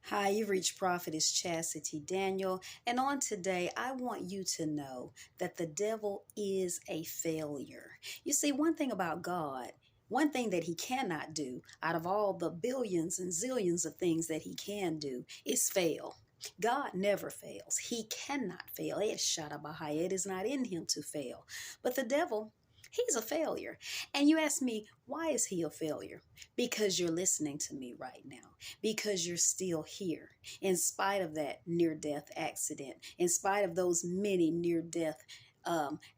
Hi, you've reached Prophetess Chastity Daniel, and on today, I want you to know that the devil is a failure. You see, one thing about God, one thing that he cannot do out of all the billions and zillions of things that he can do is fail. God never fails. He cannot fail. It is not in him to fail. But the devil, he's a failure. And you ask me, why is he a failure? Because you're listening to me right now, because you're still here in spite of that near death accident, in spite of those many near death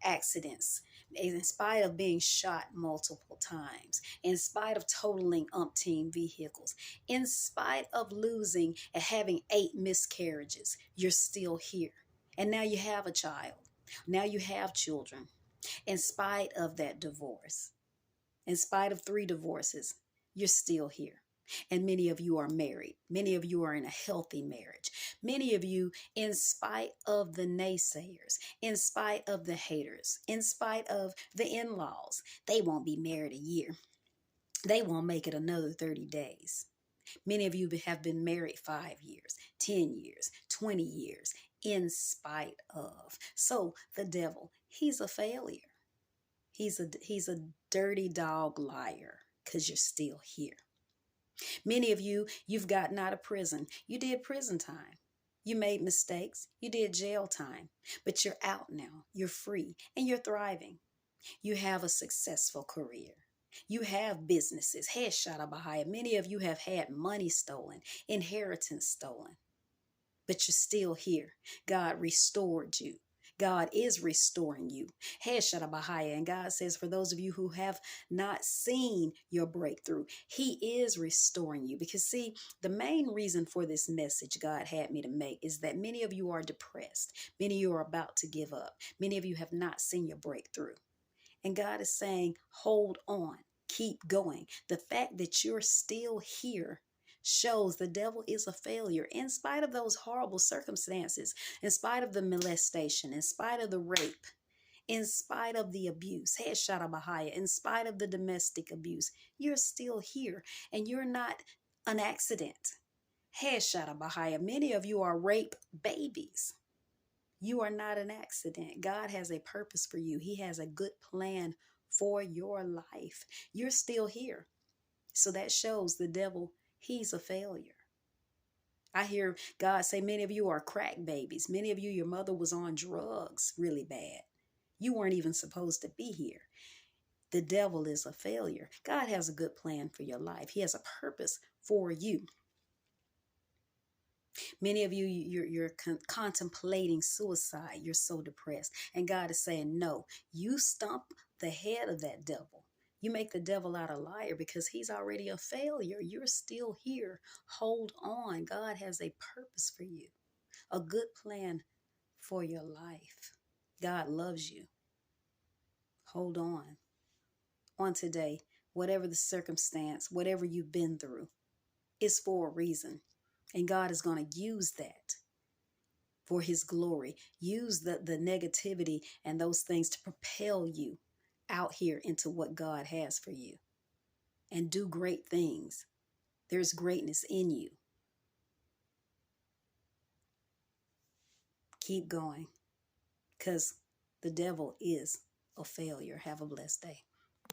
accidents, in spite of being shot multiple times, in spite of totaling umpteen vehicles, in spite of losing and having 8 miscarriages, you're still here. And now you have a child. Now you have children. In spite of that divorce, in spite of 3 divorces, you're still here. And many of you are married. Many of you are in a healthy marriage. Many of you, in spite of the naysayers, in spite of the haters, in spite of the in laws, they won't be married a year. They won't make it another 30 days. Many of you have been married 5 years, 10 years, 20 years, in spite of. So the devil, he's a failure. He's a dirty dog liar because you're still here. Many of you, you've gotten out of prison. You did prison time. You made mistakes. You did jail time. But you're out now. You're free and you're thriving. You have a successful career. You have businesses. Headshot Bahia. Many of you have had money stolen, inheritance stolen, but you're still here. God restored you. God is restoring you. Headshot Bahia. And God says, for those of you who have not seen your breakthrough, he is restoring you. Because see, the main reason for this message God had me to make is that many of you are depressed. Many of you are about to give up. Many of you have not seen your breakthrough. And God is saying, hold on, keep going. The fact that you're still here shows the devil is a failure in spite of those horrible circumstances, in spite of the molestation, in spite of the rape, in spite of the abuse, Headshot Bahia, in spite of the domestic abuse. You're still here and you're not an accident. Headshot Bahia. Many of you are rape babies. You are not an accident. God has a purpose for you. He has a good plan for your life. You're still here. So that shows the devil, he's a failure. I hear God say many of you are crack babies. Many of you, your mother was on drugs really bad. You weren't even supposed to be here. The devil is a failure. God has a good plan for your life. He has a purpose for you. Many of you, you're contemplating suicide. You're so depressed. And God is saying, no, you stomp the head of that devil. You make the devil out a liar because he's already a failure. You're still here. Hold on. God has a purpose for you, a good plan for your life. God loves you. Hold on. On today, whatever the circumstance, whatever you've been through, it's for a reason. And God is going to use that for his glory. Use the negativity and those things to propel you out here into what God has for you. And do great things. There's greatness in you. Keep going, because the devil is a failure. Have a blessed day.